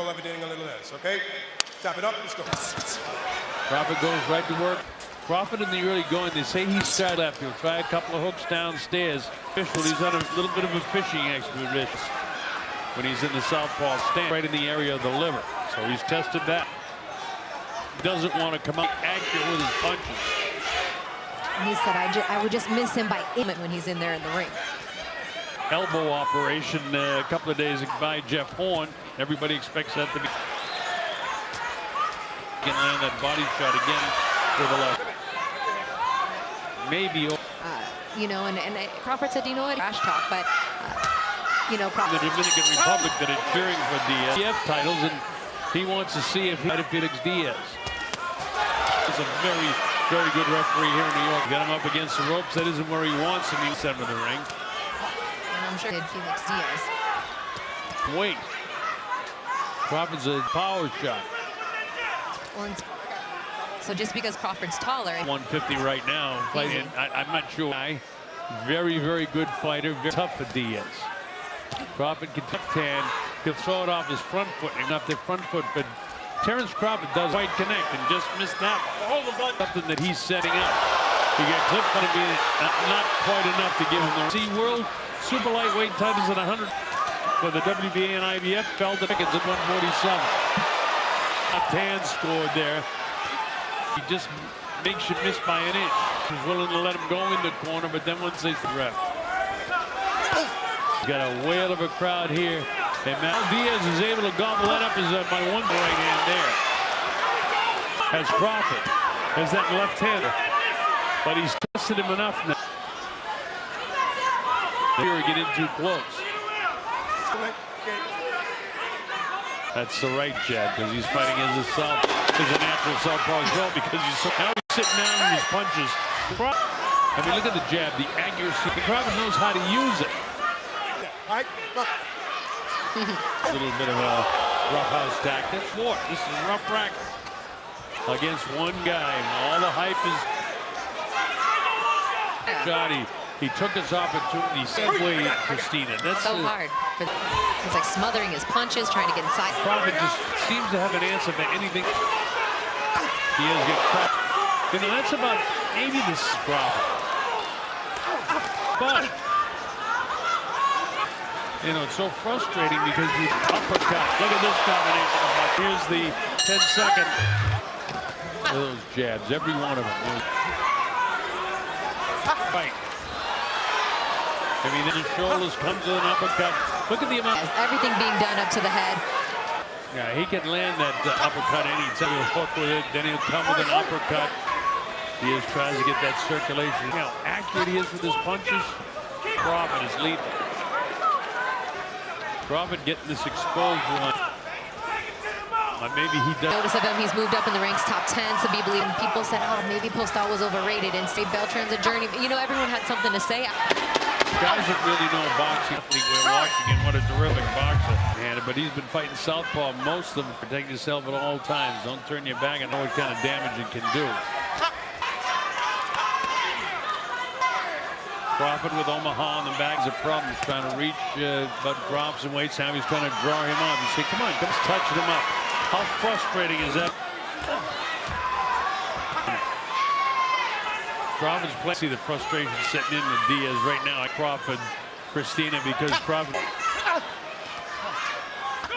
everything a little less, okay? Tap it up, let's go. Crawford goes right to work. Crawford in the early going, they say he's started left. He'll try a couple of hooks downstairs. Well, he's on a little bit of a fishing expedition when he's in the southpaw stand, right in the area of the liver. So he's tested that. He doesn't want to come out accurate with his punches. He said, I would just miss him by inch when he's in there in the ring. Elbow operation a couple of days by Jeff Horn. Everybody expects that to be. Can land that body shot again with a left. Maybe. You know, and Crawford said, you know what, trash talk, but you know, the Dominican Republic that is cheering for the EF titles, and he wants to see if he had Felix Diaz. He's a very, very good referee here in New York. Got him up against the ropes. That isn't where he wants him. He's center of the ring. And I'm sure Felix Diaz. Wait. Crawford's a power shot. So just because Crawford's taller. 150 right now. Fighting. I'm not sure. Very, very good fighter. Very tough for Diaz. Crawford can left hand. He'll throw it off his front foot and not the front foot, but Terence Crawford does quite connect and just missed that one. Something that he's setting up. He got clipped, but it'll be not quite enough to give him the World Super Lightweight titles at 100 for the WBA and IBF. Fell to Pickens at 147. Left hand scored there. He just makes you miss by an inch. He's willing to let him go in the corner, but then once they ref. He's got a whale of a crowd here. And now Diaz is able to gobble that up as by one right hand there. As Crawford has that left hander. But he's tested him enough now. Here we get in too close. That's the right jab because he's fighting as a natural southpaw as well because now he's sitting down in his punches. I mean, look at the jab, the accuracy. Crawford knows how to use it. A little bit of a roughhouse tactic. This is a rough racket against one guy. All the hype is shot. He took his opportunity. Segway, Christina. That's so hard. He's like smothering his punches, trying to get inside. Crawford just seems to have an answer for anything. He has get caught. You know, that's about maybe this Crawford. But you know, it's so frustrating because you uppercut. Look at this combination. Here's the 10-second. Those jabs, every one of them. Right. I mean, then his shoulders comes with an uppercut. Look at the amount. Everything being done up to the head. Yeah, he can land that uppercut anytime. He'll hook with it, then he'll come with an uppercut. He just tries to get that circulation. You know how accurate he is with his punches. Crawford is lethal. Crawford getting this exposure on. Maybe he does. Notice of him, he's moved up in the ranks, top 10. So people said, oh, maybe Postal was overrated. And Steve Beltran's a journey. You know, everyone had something to say. Guys that really know boxing, we're watching him. What a terrific boxer. But he's been fighting southpaw, most of them. Protect yourself at all times. Don't turn your back and know what kind of damage it can do. Crawford with Omaha on the bags of problems, trying to reach, but drops and waits. Now he's trying to draw him up. You say, come on, just touching him up. How frustrating is that? Crawford's playing. See the frustration setting in with Diaz right now. Crawford, Christina, because Crawford.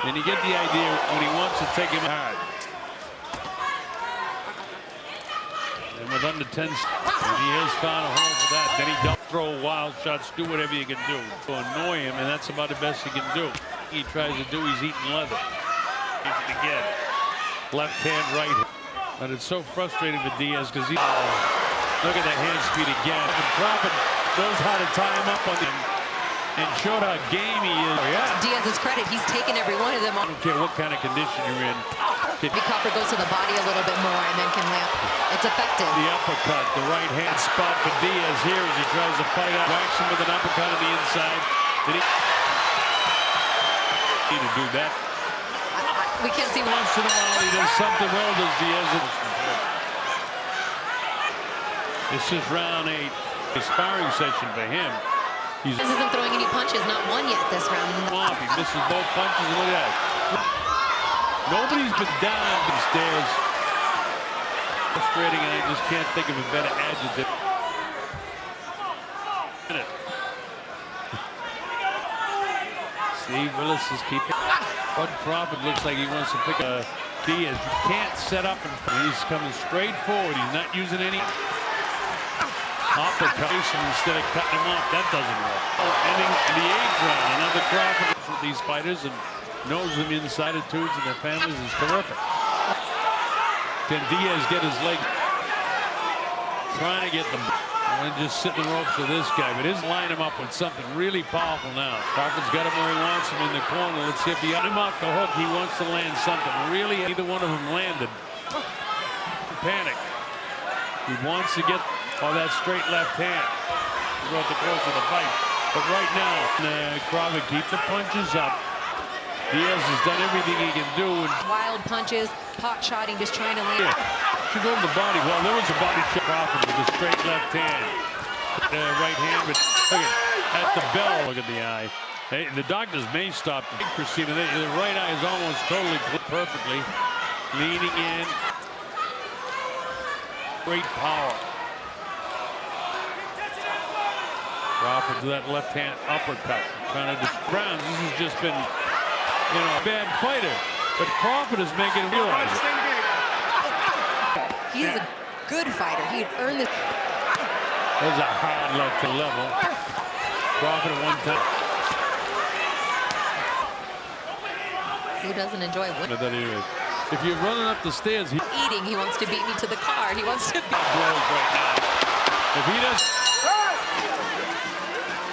And you get the idea when he wants to take him hard. And with under 10, he has found a hole for that. Then he don't throw wild shots, do whatever you can do to annoy him, and that's about the best he can do. He tries to do, he's eating leather. Again, left hand, right hand. But it's so frustrating for Diaz because he. Look at that hand speed again. And Crawford knows how to tie him up on him and showed how game he is. Oh, yeah. Diaz's credit, he's taken every one of them. I don't care what kind of condition you're in. Crawford goes to the body a little bit more and then can land. It's effective. The uppercut, the right hand spot for Diaz here as he tries to fight out. Whacks him with an uppercut on the inside. Did he need to do that? We can't see once in a while he does something well, does Diaz. This is round 8. A sparring session for him. He isn't throwing any punches, not one yet this round. He misses both punches. Look at that. Nobody's been down these stairs. Frustrating, and I just can't think of a better adjective. Steve Willis is keeping. Bud Crawford looks like he wants to pick a Diaz. You can't set up and he's coming straight forward. He's not using any uppercut instead of cutting him off. That doesn't work. Ending the 8th round. Another Crawford with these fighters and knows them inside attitudes and their families is terrific. Can Diaz get his leg? Trying to get them. And just sit in the ropes with this guy, but his line him up with something really powerful now. Crawford's got him where he wants him in the corner. Let's see if he got him off the hook. He wants to land something. Really, either one of them landed. Panic. He wants to get that straight left hand. Throughout the course of the fight. But right now, Crawford keep the punches up. Diaz has done everything he can do. Wild punches, pot shotting, just trying to land. Should go to the body. Well, there was a body shot. Crawford with a straight left hand. Right hand, but look at the bell. Look at the eye. Hey, the doctors may stop Christina. The right eye is almost totally perfectly. Leaning in. Great power. Crawford to that left hand uppercut. Trying to Browns. This has just been, a bad fighter. But Crawford is making him realize it. He's a good fighter. He'd earned this. There's a hard left to level. Crawford at one time. Who doesn't enjoy winning? If you're running up the stairs, he's eating. He wants to beat me to the car. He wants to beat blows right now. If he does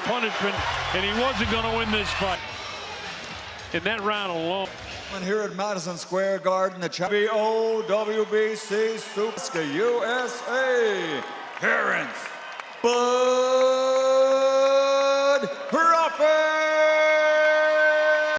punishment, and he wasn't going to win this fight in that round alone. And here at Madison Square Garden, the WBO, WBC, Super USA, Terence Bud Crawford.